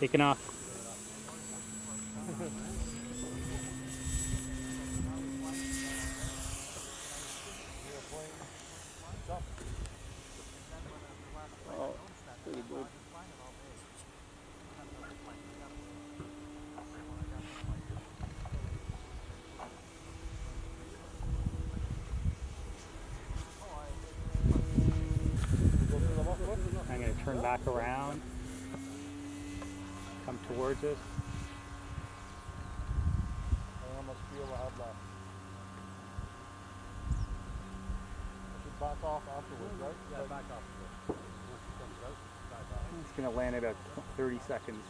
Taking off. Oh, pretty good. I'm going to turn back around, come towards us. How much fuel I have left? I should back off afterwards, right? Yeah, back off. Once it comes out, back off. It's going to land at about 30 seconds.